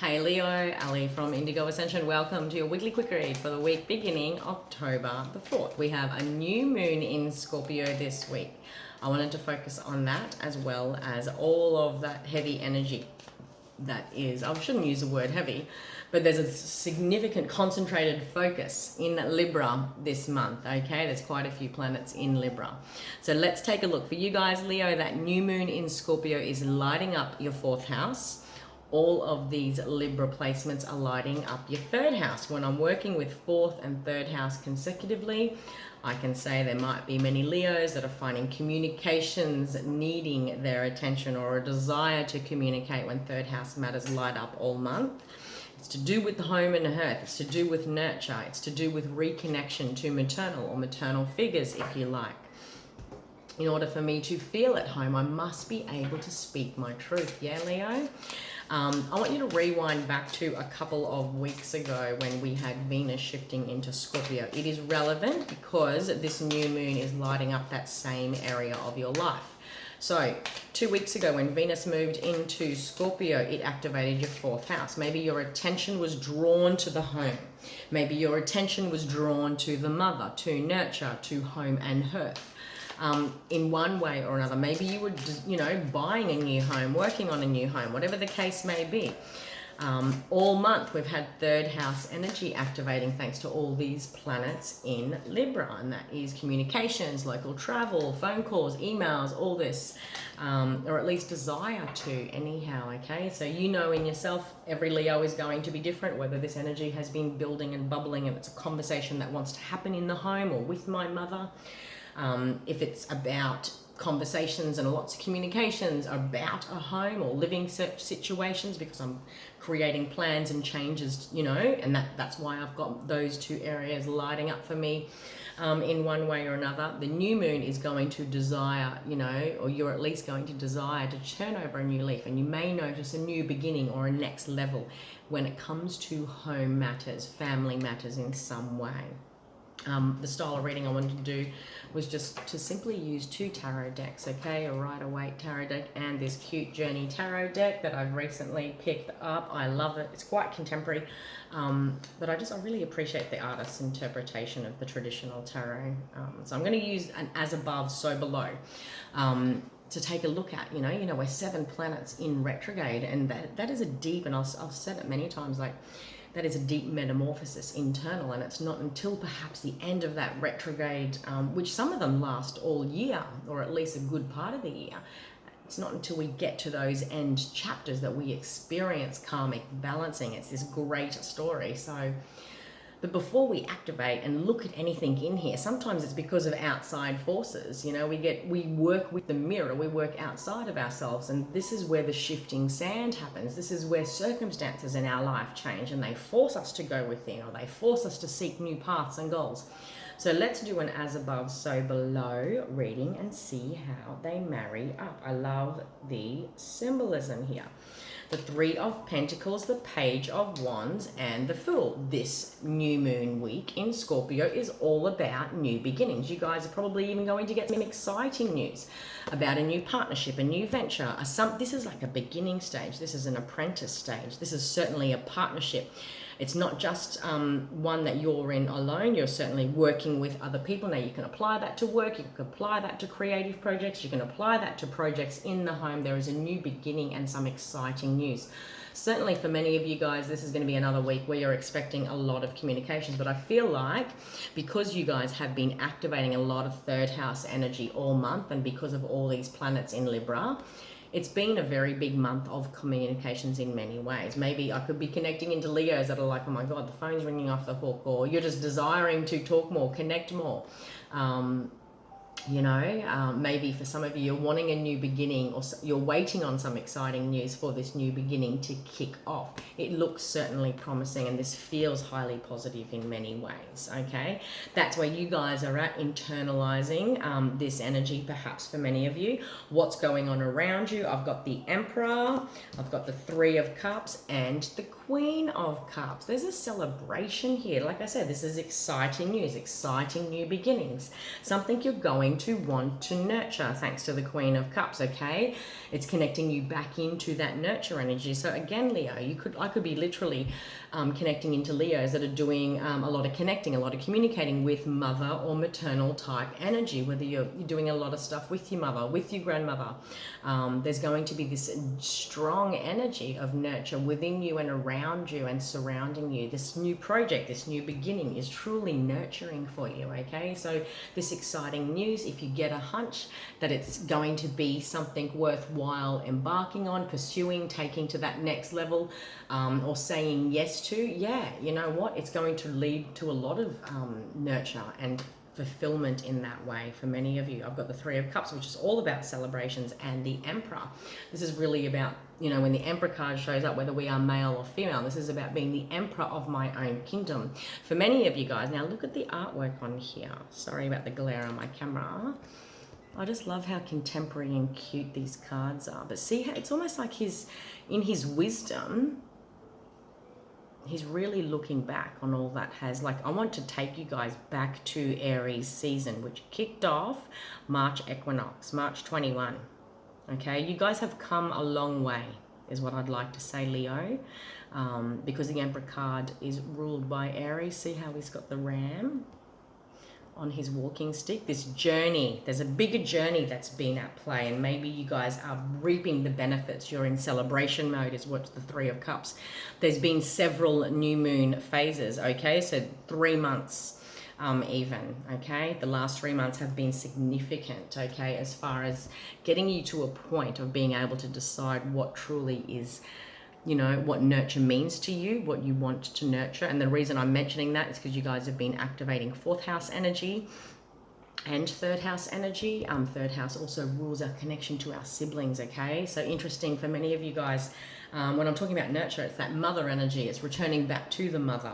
Hey Leo, Ali from Indigo Ascension. Welcome to your weekly quick read for the week beginning October the 4th. We have a new moon in Scorpio this week. I wanted to focus on that as well as all of that heavy energy that is, I shouldn't use the word heavy, but there's a significant concentrated focus in Libra this month, okay? There's quite a few planets in Libra. So let's take a look. For you guys, Leo, that new moon in Scorpio is lighting up your 4th house. All of these Libra placements are lighting up your 3rd house. When I'm working with 4th and 3rd house consecutively, I can say there might be many Leos that are finding communications needing their attention or a desire to communicate when 3rd house matters light up all month. It's to do with the home and hearth. It's to do with nurture. It's to do with reconnection to maternal or maternal figures, if you like. In order for me to feel at home, I must be able to speak my truth. Yeah, Leo? I want you to rewind back to a couple of weeks ago when we had Venus shifting into Scorpio. It is relevant because this new moon is lighting up that same area of your life. So 2 weeks ago when Venus moved into Scorpio, it activated your 4th house. Maybe your attention was drawn to the home. Maybe your attention was drawn to the mother, to nurture, to home and hearth. In one way or another. Maybe you were, buying a new home, working on a new home, whatever the case may be. All month we've had 3rd house energy activating thanks to all these planets in Libra, and that is communications, local travel, phone calls, emails, all this, or at least desire to anyhow, okay? So you know in yourself, every Leo is going to be different, whether this energy has been building and bubbling and it's a conversation that wants to happen in the home or with my mother. If it's about conversations and lots of communications about a home or living situations, because I'm creating plans and changes, and that's why I've got those two areas lighting up for me in one way or another. The new moon is going to desire, or you're at least going to desire to turn over a new leaf, and you may notice a new beginning or a next level when it comes to home matters, family matters in some way. The style of reading I wanted to do was just to simply use 2 tarot decks, okay? A Rider-Waite tarot deck and this cute Journey tarot deck that I've recently picked up. I love it. It's quite contemporary, but I really appreciate the artist's interpretation of the traditional tarot. So I'm going to use an as above, so below. To take a look at, we're 7 planets in retrograde, and that is a deep, and I've said it many times, that is a deep metamorphosis internal, and it's not until perhaps the end of that retrograde, which some of them last all year, or at least a good part of the year. It's not until we get to those end chapters that we experience karmic balancing. It's this great story. But before we activate and look at anything in here, sometimes it's because of outside forces. We work with the mirror, we work outside of ourselves, and this is where the shifting sand happens. This is where circumstances in our life change, and they force us to go within, or they force us to seek new paths and goals. So let's do an as above, so below reading and see how they marry up. I love the symbolism here. The 3 of Pentacles, the Page of Wands, and the Fool. This new moon week in Scorpio is all about new beginnings. You guys are probably even going to get some exciting news about a new partnership, a new venture. This is like a beginning stage. This is an apprentice stage. This is certainly a partnership. It's not just one that you're in alone. You're certainly working with other people. Now you can apply that to work, you can apply that to creative projects, you can apply that to projects in the home. There is a new beginning and some exciting news. Certainly for many of you guys, this is going to be another week where you're expecting a lot of communications, but I feel like because you guys have been activating a lot of 3rd house energy all month, and because of all these planets in Libra, it's been a very big month of communications in many ways. Maybe I could be connecting into Leos that are like, oh my God, the phone's ringing off the hook, or you're just desiring to talk more, connect more. Maybe for some of you, you're wanting a new beginning, or you're waiting on some exciting news for this new beginning to kick off. It looks certainly promising, and this feels highly positive in many ways, okay? That's where you guys are at, internalizing this energy, perhaps for many of you. What's going on around you? I've got the Emperor, I've got the 3 of Cups, and the Queen of Cups. There's a celebration here. Like I said, this is exciting news, exciting new beginnings, something you're going going to want to nurture, thanks to the Queen of Cups, okay? It's connecting you back into that nurture energy. So again, Leo, I could be literally connecting into Leos that are doing a lot of connecting, a lot of communicating with mother or maternal type energy, whether you're doing a lot of stuff with your mother, with your grandmother. There's going to be this strong energy of nurture within you and around you and surrounding you. This new project, this new beginning is truly nurturing for you, okay? So this exciting news, if you get a hunch that it's going to be something worthwhile embarking on, pursuing, taking to that next level, or saying yes to, yeah, you know what? It's going to lead to a lot of nurture and fulfillment in that way for many of you. I've got the Three of Cups, which is all about celebrations, and the Emperor. This is really about, you know, when the Emperor card shows up, whether we are male or female, this is about being the Emperor of my own kingdom. For many of you guys, now look at the artwork on here. Sorry about the glare on my camera. I just love how contemporary and cute these cards are. But see how it's almost like in his wisdom, he's really looking back on all that has, like, I want to take you guys back to Aries season, which kicked off March equinox, March 21. Okay, you guys have come a long way, is what I'd like to say, Leo, because the Emperor card is ruled by Aries. See how he's got the ram on his walking stick? This journey, there's a bigger journey that's been at play, and maybe you guys are reaping the benefits. You're in celebration mode, is what the Three of Cups. There's been several new moon phases, okay? So 3 months even, okay? The last 3 months have been significant, okay, as far as getting you to a point of being able to decide what truly is, you know, what nurture means to you, what you want to nurture. And the reason I'm mentioning that is because you guys have been activating 4th house energy and 3rd house energy. 3rd house also rules our connection to our siblings, okay? So interesting for many of you guys, when I'm talking about nurture, it's that mother energy. It's returning back to the mother.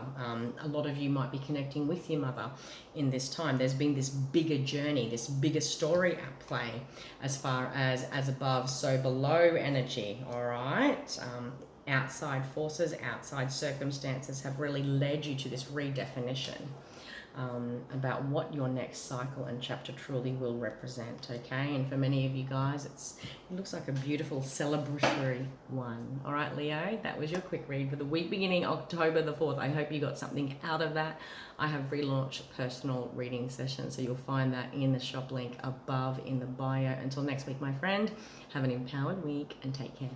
A lot of you might be connecting with your mother in this time. There's been this bigger journey, this bigger story at play, as far as above, so below energy, all right? Outside forces, outside circumstances have really led you to this redefinition about what your next cycle and chapter truly will represent, okay? And for many of you guys, it looks like a beautiful celebratory one. All right, Leo, that was your quick read for the week beginning October the 4th. I hope you got something out of that. I have relaunched personal reading sessions, so you'll find that in the shop link above in the bio. Until next week, my friend, have an empowered week and take care.